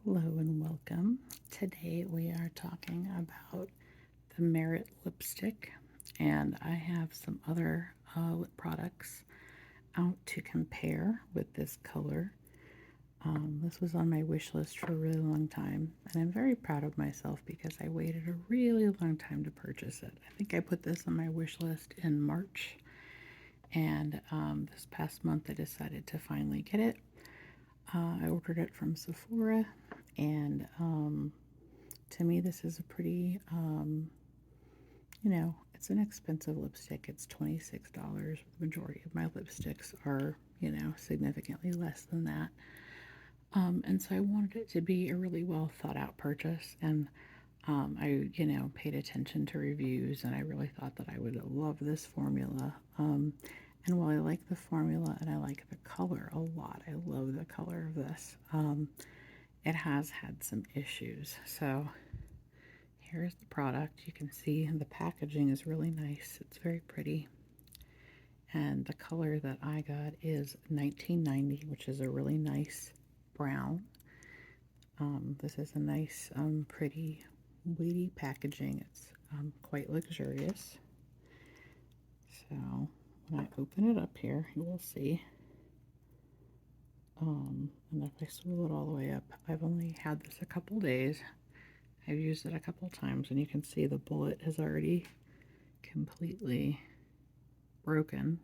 Hello and welcome. Today we are talking about the Merit lipstick, and I have some other lip products out to compare with this color. This was on my wish list for a really long time, and I'm very proud of myself because I waited a really long time to purchase it. I think I put this on my wish list in March, and this past month I decided to finally get it. I ordered it from Sephora, and to me, this is a pretty, it's an expensive lipstick. It's $26. The majority of my lipsticks are, significantly less than that. And so I wanted it to be a really well thought out purchase. And I, paid attention to reviews, and I really thought that I would love this formula. And while I like the formula and I like the color a lot, I love the color of this. It has had some issues. So here's the product. You can see the packaging is really nice. It's very pretty. And the color that I got is 1990, which is a really nice brown. This is a nice, pretty, weighty packaging. It's quite luxurious. So when I open it up here, you will see. And if I swivel it all the way up, I've only had this a couple days. I've used it a couple times, and you can see the bullet is already completely broken.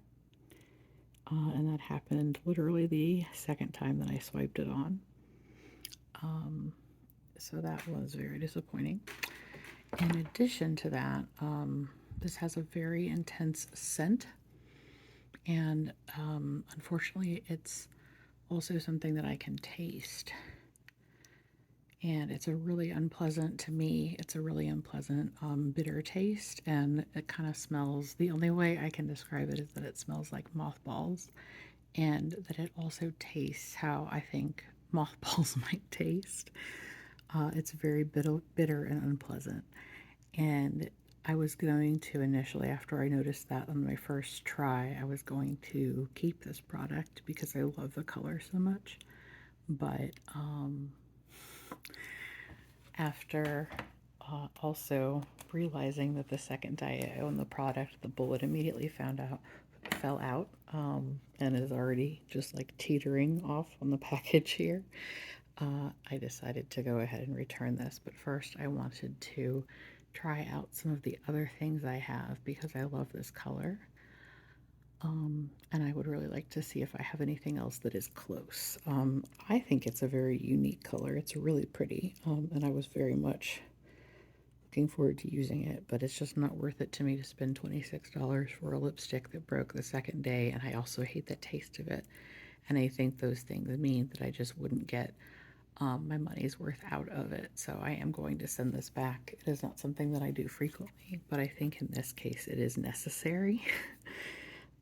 And that happened literally the second time that I swiped it on. So that was very disappointing. In addition to that, this has a very intense scent, and unfortunately, it's also something that I can taste. And it's a really unpleasant, to me, it's a really unpleasant bitter taste, and it kind of smells, the only way I can describe it is that it smells like mothballs, and that it also tastes how I think mothballs might taste. It's very bitter and unpleasant. And I was going to initially, after I noticed that on my first try, I was going to keep this product because I love the color so much. But after also realizing that the second day I owned the product, the bullet immediately fell out, and is already just like teetering off on the package here. I decided to go ahead and return this, but first I wanted to try out some of the other things I have because I love this color. And I would really like to see if I have anything else that is close. I think it's a very unique color. It's really pretty, and I was very much looking forward to using it, but it's just not worth it to me to spend $26 for a lipstick that broke the second day, and I also hate the taste of it. And I think those things mean that I just wouldn't get my money's worth out of it. So I am going to send this back. It is not something that I do frequently, but I think in this case it is necessary.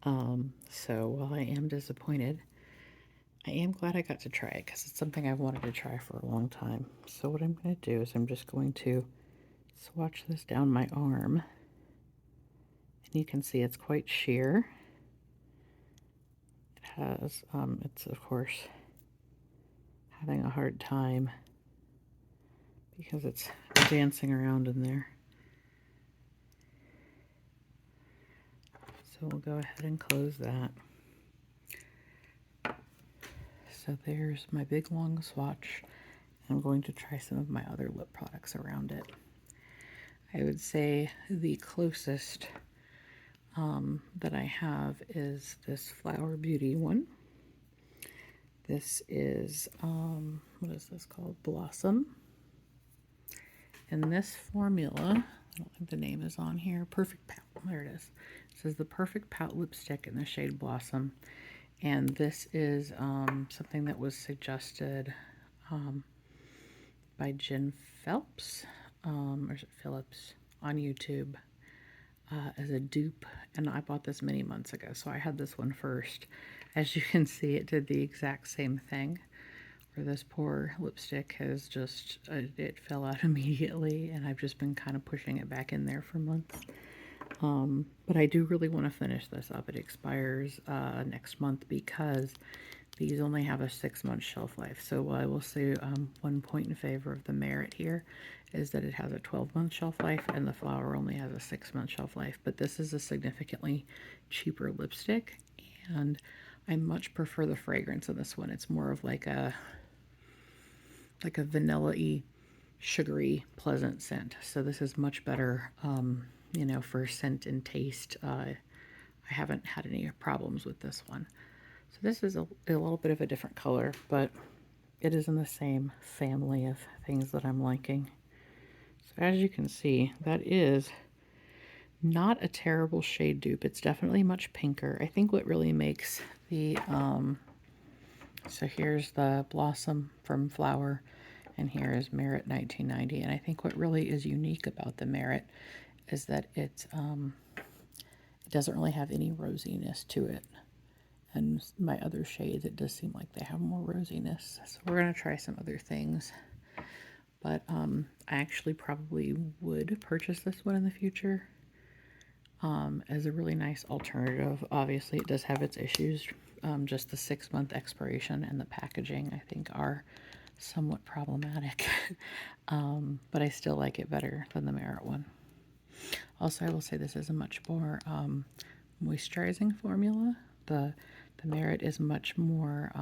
So while I am disappointed, I am glad I got to try it because it's something I've wanted to try for a long time. So what I'm going to do is I'm just going to swatch this down my arm. And you can see it's quite sheer. It has, it's of course having a hard time because it's dancing around in there. So we'll go ahead and close that. So there's my big long swatch. I'm going to try some of my other lip products around it. I would say the closest that I have is this Flower Beauty one. This is, what is this called? Blossom. And this formula, I don't think the name is on here, Perfect Pout, there it is. This is the Perfect Pout lipstick in the shade Blossom. And this is something that was suggested by Jen Phelps, or is it Phillips, on YouTube as a dupe. And I bought this many months ago, so I had this one first. As you can see, it did the exact same thing, where this poor lipstick has just, it fell out immediately, and I've just been kind of pushing it back in there for months. But I do really want to finish this up. It expires next month because these only have a 6-month shelf life. So I will say one point in favor of the Merit here is that it has a 12-month shelf life and the Flower only has a 6-month shelf life. But this is a significantly cheaper lipstick, and I much prefer the fragrance of this one. It's more of like a vanilla-y, sugary, pleasant scent. So this is much better, you know, for scent and taste. I haven't had any problems with this one. So this is a little bit of a different color, but it is in the same family of things that I'm liking. So as you can see, that is not a terrible shade dupe. It's definitely much pinker. I think what really makes the, so here's the Blossom from Flower, and here is Merit 1990. And I think what really is unique about the Merit is that it doesn't really have any rosiness to it. And my other shades, it does seem like they have more rosiness. So we're going to try some other things. But I actually probably would purchase this one in the future as a really nice alternative. Obviously, it does have its issues. Just the 6-month expiration and the packaging, I think, are somewhat problematic. But I still like it better than the Merit one. Also, I will say this is a much more moisturizing formula. The Merit is much more, I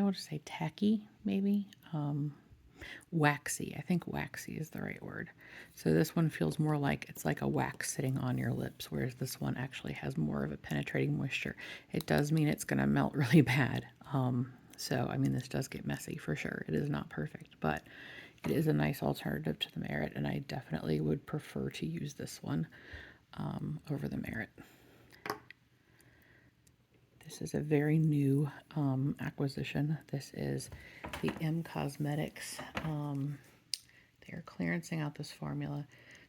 want to say tacky, maybe. Waxy. I think waxy is the right word. So this one feels more like it's like a wax sitting on your lips, whereas this one actually has more of a penetrating moisture. It does mean it's going to melt really bad. So, I mean, this does get messy for sure. It is not perfect, but it is a nice alternative to the Merit, and I definitely would prefer to use this one over the Merit. This is a very new acquisition. This is the M Cosmetics. They're clearancing out this formula.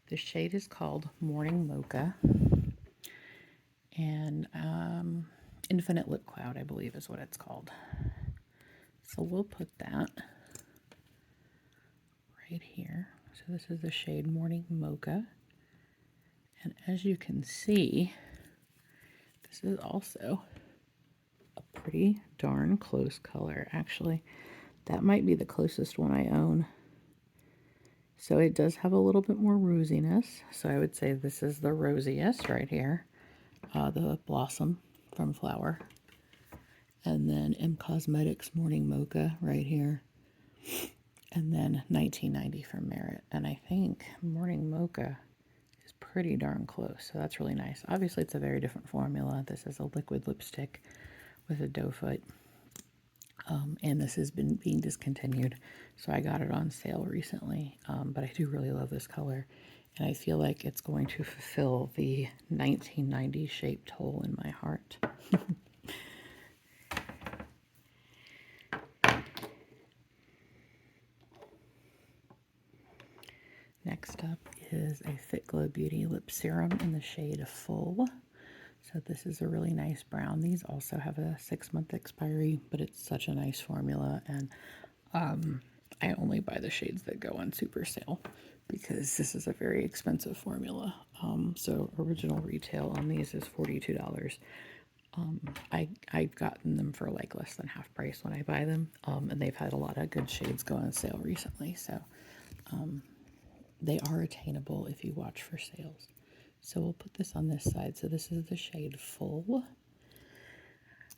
The shade is called Morning Mocha. And Infinite Lip Cloud, I believe is what it's called. So we'll put that right here. So this is the shade Morning Mocha. And as you can see, this is also a pretty darn close color. Actually, that might be the closest one I own. So it does have a little bit more rosiness. So I would say this is the rosiest right here. The Blossom from Flower. And then M Cosmetics Morning Mocha right here. And then 1990 from Merit. And I think Morning Mocha is pretty darn close. So that's really nice. Obviously, it's a very different formula. This is a liquid lipstick with a doe foot. And this has been being discontinued. So I got it on sale recently. But I do really love this color. And I feel like it's going to fulfill the 1990 shaped hole in my heart. Next up is a Fit Glow Beauty Lip Serum in the shade Full. So this is a really nice brown. These also have a 6-month expiry, but it's such a nice formula. And I only buy the shades that go on super sale because this is a very expensive formula. So original retail on these is $42. I've gotten them for like less than half price when I buy them. And they've had a lot of good shades go on sale recently. So they are attainable if you watch for sales. So we'll put this on this side. So this is the shade Full.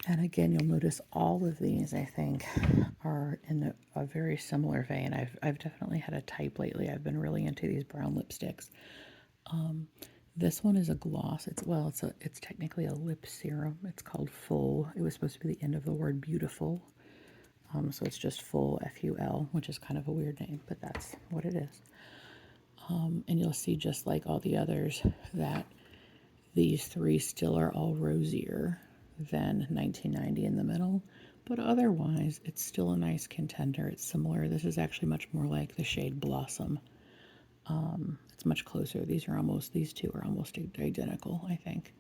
And again, you'll notice all of these, I think, are in a very similar vein. I've definitely had a type lately. I've been really into these brown lipsticks. This one is a gloss. It's technically a lip serum. It's called Full. It was supposed to be the end of the word beautiful. So it's just Full, F-U-L, which is kind of a weird name, but that's what it is. And you'll see, just like all the others, that these three still are all rosier than 1990 in the middle, but otherwise it's still a nice contender. It's similar. This is actually much more like the shade Blossom. It's much closer. These two are almost identical, I think.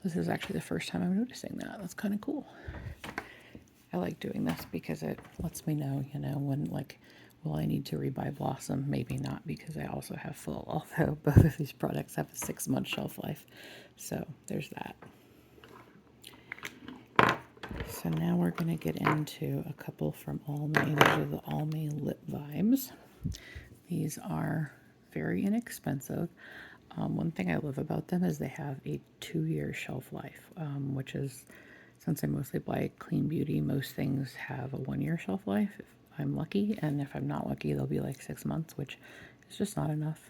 This is actually the first time I'm noticing that. That's kind of cool. I like doing this because it lets me know, when, like, will I need to rebuy Blossom? Maybe not, because I also have Full, although both of these products have a 6-month shelf life. So there's that. So now we're going to get into a couple from Almay. These are the Almay Lip Vibes. These are very inexpensive. One thing I love about them is they have a 2-year shelf life, which is, since I mostly buy Clean Beauty, most things have a 1-year shelf life if I'm lucky, and if I'm not lucky, they'll be like 6 months, which is just not enough.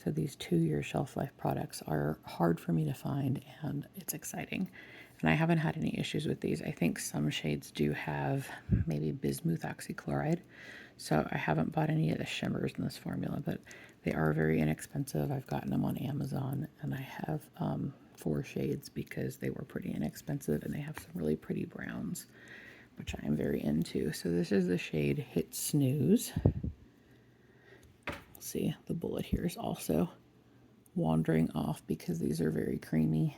So these 2-year shelf life products are hard for me to find, and it's exciting. And I haven't had any issues with these. I think some shades do have maybe bismuth oxychloride, so I haven't bought any of the shimmers in this formula, but they are very inexpensive. I've gotten them on Amazon, and I have 4 shades because they were pretty inexpensive, and they have some really pretty browns, which I am very into. So this is the shade Hit Snooze. See, the bullet here is also wandering off because these are very creamy.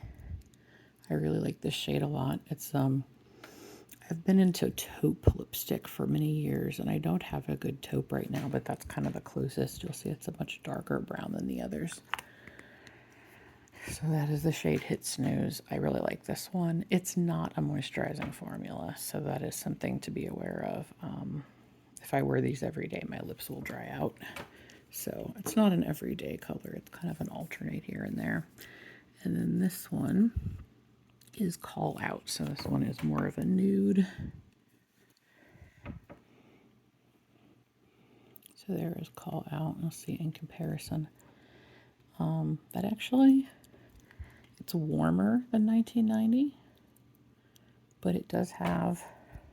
I really like this shade a lot. It's I've been into taupe lipstick for many years, and I don't have a good taupe right now, but that's kind of the closest. You'll see it's a much darker brown than the others. So that is the shade Hit Snooze. I really like this one. It's not a moisturizing formula, so that is something to be aware of. If I wear these every day, my lips will dry out. So it's not an everyday color. It's kind of an alternate here and there. And then this one is Call Out. So this one is more of a nude. So there is Call Out. You'll see in comparison. That actually, it's warmer than 1990, but it does have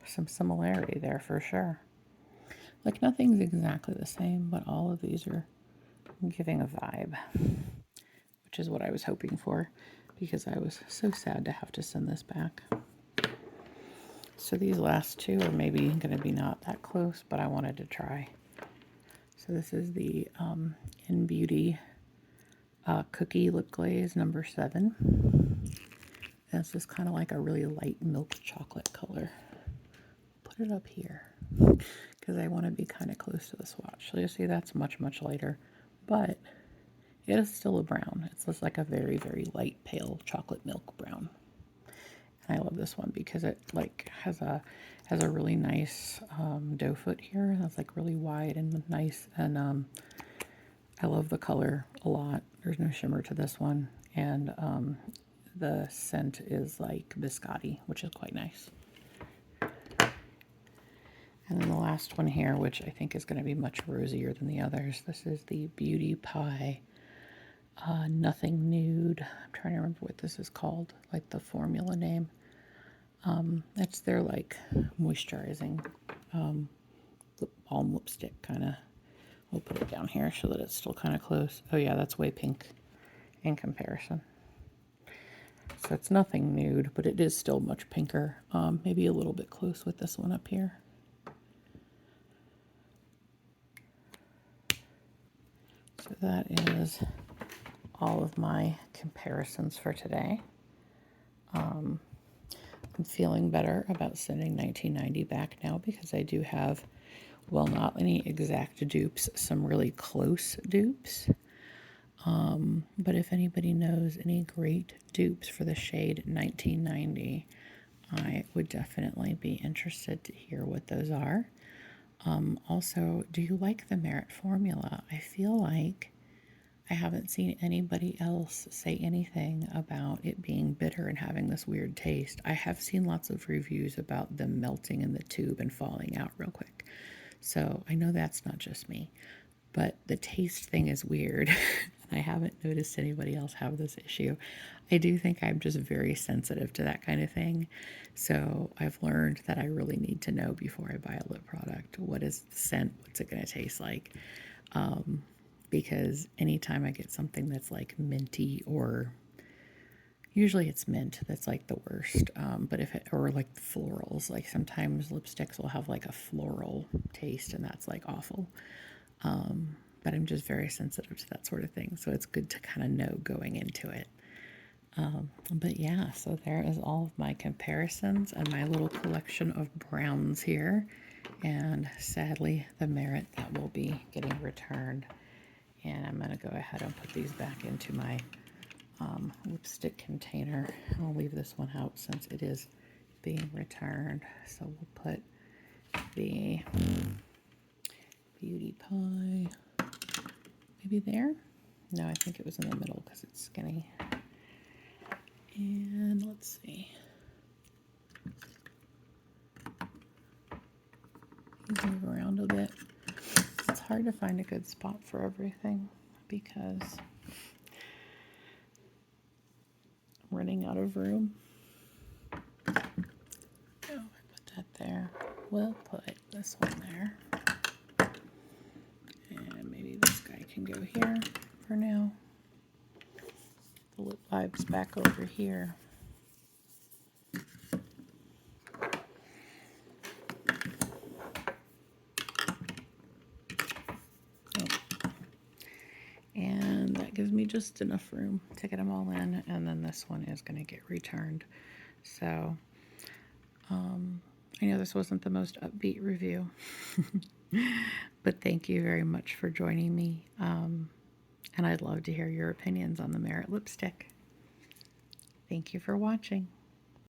some similarity there for sure. Like nothing's exactly the same, but all of these are giving a vibe, which is what I was hoping for because I was so sad to have to send this back. So these last two are maybe going to be not that close, but I wanted to try. So this is the In Beauty Cookie Lip Glaze number 7. And it's just kind of like a really light milk chocolate color. Put it up here because I want to be kind of close to the swatch. So you see that's much, much lighter, but it is still a brown. It's just like a very, very light, pale chocolate milk brown. And I love this one because it like has a really nice doe foot here. That's like really wide and nice. And I love the color a lot. There's no shimmer to this one. And the scent is like biscotti, which is quite nice. And then the last one here, which I think is going to be much rosier than the others. This is the Beauty Pie Nothing Nude. I'm trying to remember what this is called, like the formula name. That's their like moisturizing balm lipstick kind of. We'll put it down here so that it's still kind of close. Oh yeah, that's way pink in comparison. So it's nothing nude, but it is still much pinker. Maybe a little bit close with this one up here. So that is all of my comparisons for today. I'm feeling better about sending 1990 back now because I do have, well, not any exact dupes, some really close dupes. But if anybody knows any great dupes for the shade 1990, I would definitely be interested to hear what those are. Also, do you like the Merit formula? I feel like I haven't seen anybody else say anything about it being bitter and having this weird taste. I have seen lots of reviews about them melting in the tube and falling out real quick. So I know that's not just me, but the taste thing is weird. And I haven't noticed anybody else have this issue. I do think I'm just very sensitive to that kind of thing. So I've learned that I really need to know before I buy a lip product. What is the scent? What's it going to taste like? Because anytime I get something that's like minty, or usually it's mint that's like the worst, but if it, or like florals, like sometimes lipsticks will have like a floral taste and that's like awful. But I'm just very sensitive to that sort of thing, so it's good to kind of know going into it. But yeah, so there is all of my comparisons and my little collection of browns here, and sadly the Merit that will be getting returned. And I'm going to go ahead and put these back into my lipstick container. I'll leave this one out since it is being returned. So we'll put the Beauty Pie maybe there. No, I think it was in the middle because it's skinny. And let's see. Move around a bit. It's hard to find a good spot for everything because I'm running out of room. Oh, I put that there. We'll put this one there. And maybe this guy can go here for now. The lip vibe's back over here. And that gives me just enough room to get them all in, and then this one is going to get returned. So I know this wasn't the most upbeat review, but thank you very much for joining me, and I'd love to hear your opinions on the Merit lipstick. Thank you for watching.